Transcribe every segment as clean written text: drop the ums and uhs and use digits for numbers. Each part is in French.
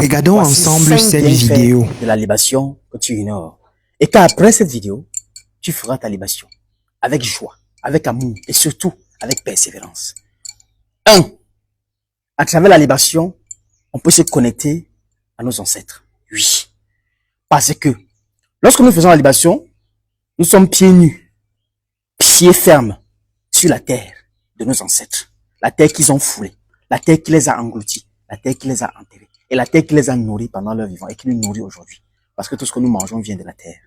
Regardons Voici ensemble 5 cette bienfaits vidéo. de la libation que tu ignores. Et qu'après cette vidéo, tu feras ta libation avec joie, avec amour et surtout avec persévérance. 1. À travers la libation, on peut se connecter à nos ancêtres. Oui. Parce que lorsque nous faisons la libation, nous sommes pieds nus, pieds fermes sur la terre de nos ancêtres. La terre qu'ils ont foulée, la terre qui les a engloutis, la terre qui les a enterrés et la terre qui les a nourris pendant leur vivant et qui nous nourrit aujourd'hui. Parce que tout ce que nous mangeons vient de la terre.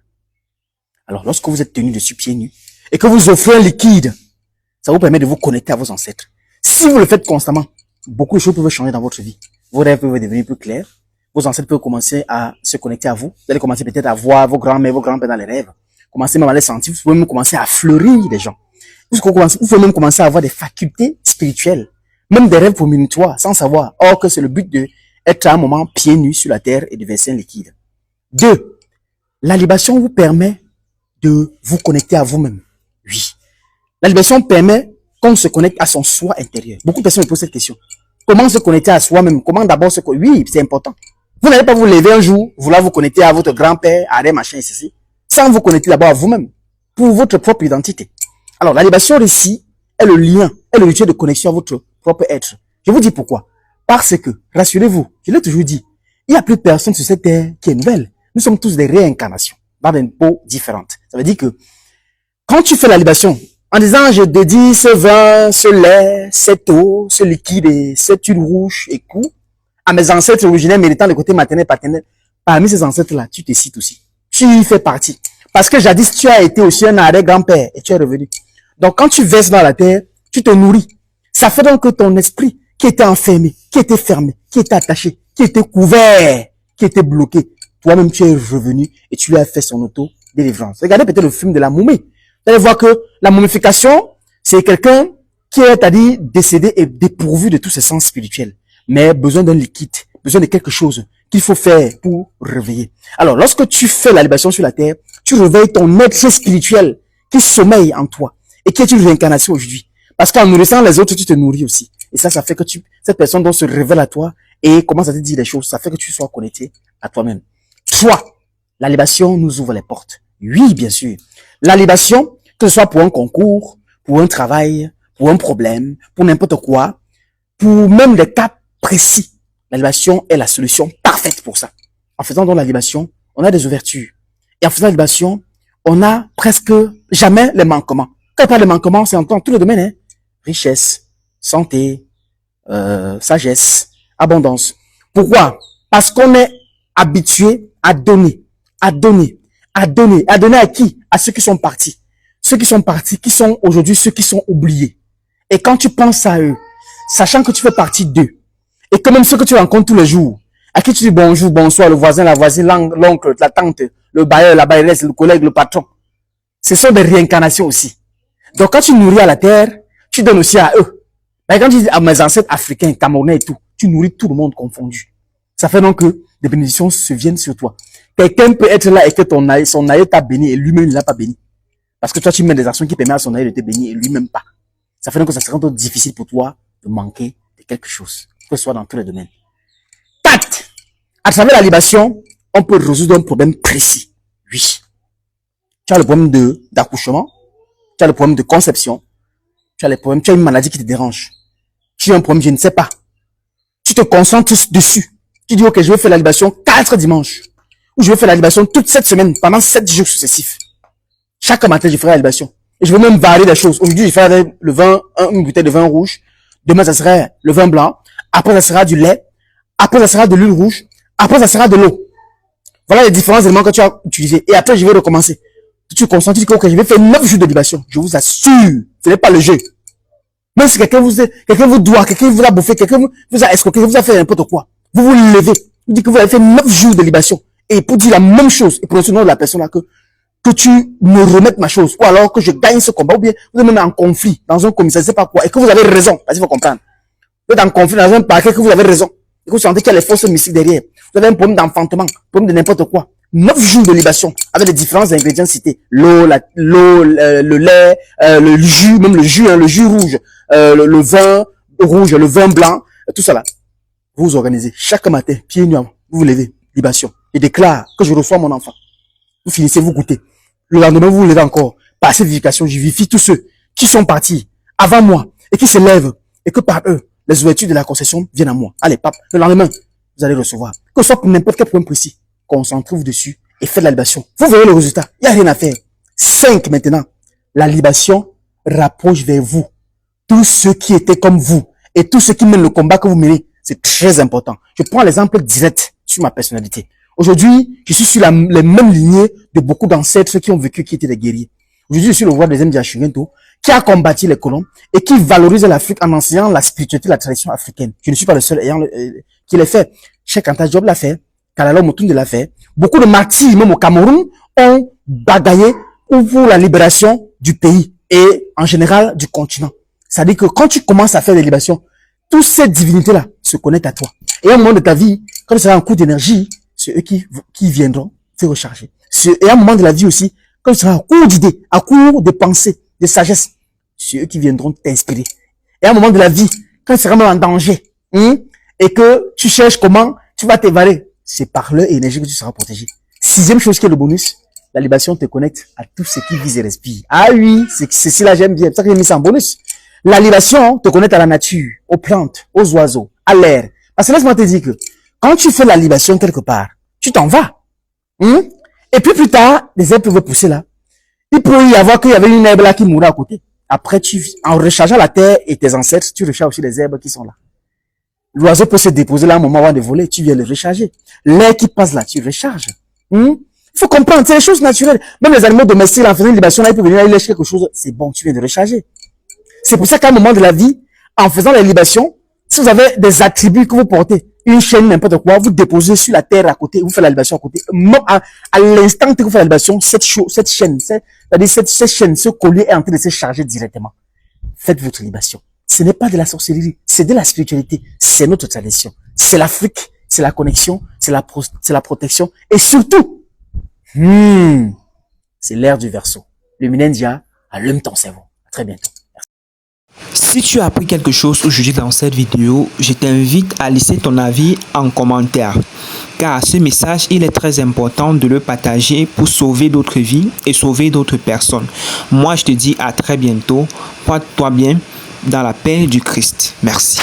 Alors lorsque vous êtes tenu dessus pieds nus et que vous offrez un liquide, ça vous permet de vous connecter à vos ancêtres. Si vous le faites constamment, beaucoup de choses peuvent changer dans votre vie. Vos rêves peuvent devenir plus clairs. Vos ancêtres peuvent commencer à se connecter à vous. Vous allez commencer peut-être à voir vos grands-mères, vos grands-pères dans les rêves. Commencez même à les sentir. Vous pouvez même commencer à fleurir des gens. Vous pouvez même commencer à avoir des facultés spirituelles. Même des rêves prémonitoires, sans savoir. Or que c'est le but de être à un moment pieds nus sur la terre et de verser un liquide. 2. La libation vous permet de vous connecter à vous-même. Oui. La libation permet qu'on se connecte à son soi intérieur. Beaucoup de personnes me posent cette question. Comment se connecter à soi-même? Comment d'abord se connecter? Oui, c'est important. Vous n'allez pas vous lever un jour, vouloir vous connecter à votre grand-père, à des machins et ceci, sans vous connecter d'abord à vous-même, pour votre propre identité. Alors, la libation ici est le lien, est le rituel de connexion à votre propre être. Je vous dis pourquoi. Parce que, rassurez-vous, je l'ai toujours dit, il n'y a plus personne sur cette terre qui est nouvelle. Nous sommes tous des réincarnations, dans des peaux différentes. Ça veut dire que, quand tu fais la libation, en disant, je dédie ce vin, ce lait, cette eau, ce liquide et cette huile rouge et cou, à mes ancêtres originaires méritant le côté maternel, paternel, parmi ces ancêtres-là, tu te cites aussi. Tu y fais partie. Parce que jadis, tu as été aussi un arrière-grand-père et tu es revenu. Donc, quand tu verses dans la terre, tu te nourris. Ça fait donc que ton esprit, qui était enfermé, qui était fermé, qui était attaché, qui était couvert, qui était bloqué, toi-même, tu es revenu et tu lui as fait son auto-délivrance. Regardez peut-être le film de la momie. Vous allez voir que la momification, c'est quelqu'un qui est, c'est-à-dire, décédé et dépourvu de tous ses sens spirituels, mais besoin d'un liquide, besoin de quelque chose qu'il faut faire pour réveiller. Alors, lorsque tu fais la libation sur la terre, tu réveilles ton être spirituel qui sommeille en toi et qui est une réincarnation aujourd'hui. Parce qu'en nourrissant les autres, tu te nourris aussi. Et ça fait que cette personne doit se révèle à toi et commence à te dire des choses. Ça fait que tu sois connecté à toi-même. 3. La libation nous ouvre les portes. Oui, bien sûr. La libation, que ce soit pour un concours, pour un travail, pour un problème, pour n'importe quoi, pour même des cas précis, la libation est la solution parfaite pour ça. En faisant donc la libation, on a des ouvertures. Et en faisant la libation, on a presque jamais les manquements. Quand on parle de manquements, c'est en tous les domaines, hein. Richesse, santé, sagesse, abondance. Pourquoi? Parce qu'on est habitué à donner, à donner, à donner. À donner à qui? À ceux qui sont partis. Ceux qui sont partis, qui sont aujourd'hui ceux qui sont oubliés. Et quand tu penses à eux, sachant que tu fais partie d'eux, et que même ceux que tu rencontres tous les jours, à qui tu dis bonjour, bonsoir, le voisin, la voisine, l'oncle, la tante, le bailleur, la bailleresse, le collègue, le patron, ce sont des réincarnations aussi. Donc quand tu nourris à la terre, tu donnes aussi à eux. Mais quand tu dis à mes ancêtres africains, camerounais et tout, tu nourris tout le monde confondu. Ça fait donc que des bénédictions se viennent sur toi. Quelqu'un peut être là et que son aïeux t'a béni et lui-même il l'a pas béni. Parce que toi tu mets des actions qui permettent à son aïeux de te bénir et lui-même pas. Ça fait donc que ça sera donc difficile pour toi de manquer de quelque chose, que ce soit dans tous les domaines. 4. À travers la libation, on peut résoudre un problème précis. Oui. Tu as le problème d'accouchement, tu as le problème de conception, tu as une maladie qui te dérange. Tu as un problème, je ne sais pas. Tu te concentres dessus. Tu dis, ok, je vais faire la libation 4 dimanches. Ou je vais faire la libation toute cette semaine, pendant 7 jours successifs. Chaque matin, je ferai la libation. Et je vais même varier des choses. Aujourd'hui, je ferai le vin, une bouteille de vin rouge. Demain, ça sera le vin blanc. Après, ça sera du lait. Après, ça sera de l'huile rouge. Après, ça sera de l'eau. Voilà les différents éléments que tu as utilisés. Et après, je vais recommencer. Tu te concentres, tu dis, ok, je vais faire 9 jours de libation. Je vous assure, ce n'est pas le jeu. Même si quelqu'un vous doit, quelqu'un vous a bouffé, quelqu'un vous a escroqué, vous a fait n'importe quoi. Vous vous levez. Vous dites que vous avez fait 9 jours de libation. Et pour dire la même chose, et pour le nom de la personne là, que tu me remettes ma chose, ou alors que je gagne ce combat, ou bien vous êtes même en conflit, dans un commissariat, je sais pas quoi, et que vous avez raison, parce qu'il faut comprendre. Vous êtes en conflit dans un parquet, que vous avez raison, et que vous sentez qu'il y a les forces mystiques derrière. Vous avez un problème d'enfantement, problème de n'importe quoi. 9 jours de libation, avec les différents ingrédients cités. L'eau, le lait, le jus, même le jus, le jus rouge, le vin rouge, le vin blanc, tout ça là. Vous vous organisez chaque matin, pieds nus, vous vous levez, libation. Je déclare que je reçois mon enfant. Vous finissez, vous goûtez. Le lendemain, vous vous levez encore. Par cette vivification, je vivifie tous ceux qui sont partis avant moi et qui se lèvent et que par eux, les ouvertures de la concession viennent à moi. Allez, pape, le lendemain, vous allez recevoir. Que ce soit pour n'importe quel point précis, concentrez-vous dessus et faites la libation. Vous verrez le résultat. Il n'y a rien à faire. 5 maintenant. La libation rapproche vers vous tous ceux qui étaient comme vous et tous ceux qui mènent le combat que vous menez. C'est très important. Je prends l'exemple direct sur ma personnalité. Aujourd'hui, je suis sur les mêmes lignées de beaucoup d'ancêtres qui ont vécu, qui étaient des guerriers. Aujourd'hui, je suis le roi des Mdiachirento, qui a combattu les colons et qui valorise l'Afrique en enseignant la spiritualité, la tradition africaine. Je ne suis pas le seul qui l'a fait. Cheikh Anta Diop l'a fait. Kalala Motunde l'a fait. Beaucoup de martyrs, même au Cameroun, ont bagaillé pour la libération du pays et en général du continent. C'est-à-dire que quand tu commences à faire des libérations, toutes ces divinités-là se connectent à toi. Et à un moment de ta vie, quand tu seras en coup d'énergie, c'est eux qui viendront te recharger. Et à un moment de la vie aussi, quand tu seras à court d'idées, à court de pensées, de sagesse, c'est eux qui viendront t'inspirer. Et à un moment de la vie, quand tu seras même en danger, et que tu cherches comment tu vas t'évader, c'est par leur énergie que tu seras protégé. 6e chose qui est le bonus, la libération te connecte à tout ce qui vise et respire. Ah oui, c'est là j'aime bien, c'est ça que j'ai mis ça en bonus. La libération te connecte à la nature, aux plantes, aux oiseaux, à l'air. Parce que laisse-moi te dire que quand tu fais la libération quelque part, tu t'en vas. Et puis plus tard, les herbes peuvent pousser là. Il peut y avoir qu'il y avait une herbe là qui mourait à côté. Après, en rechargeant la terre et tes ancêtres, tu recharges aussi les herbes qui sont là. L'oiseau peut se déposer là un moment avant de voler, tu viens le recharger. L'air qui passe là, tu recharges. Il faut comprendre, c'est les choses naturelles. Même les animaux domestiques, en faisant une libération, là, ils peuvent venir, ils lèchent quelque chose. C'est bon, tu viens de recharger. C'est pour ça qu'à un moment de la vie, en faisant la libération, si vous avez des attributs que vous portez, une chaîne, n'importe quoi, vous déposez sur la terre à côté, vous faites la libération à côté. À l'instant que vous faites la libération, cette chaîne, c'est-à-dire cette chaîne, ce collier est en train de se charger directement. Faites votre libération. Ce n'est pas de la sorcellerie, c'est de la spiritualité, c'est notre tradition. C'est l'Afrique, c'est la connexion, c'est la protection, et surtout, c'est l'ère du Verseau. Le Minendia, allume ton cerveau. À très bientôt. Si tu as appris quelque chose aujourd'hui dans cette vidéo, je t'invite à laisser ton avis en commentaire. Car ce message, il est très important de le partager pour sauver d'autres vies et sauver d'autres personnes. Moi, je te dis à très bientôt. Porte-toi bien dans la paix du Christ. Merci.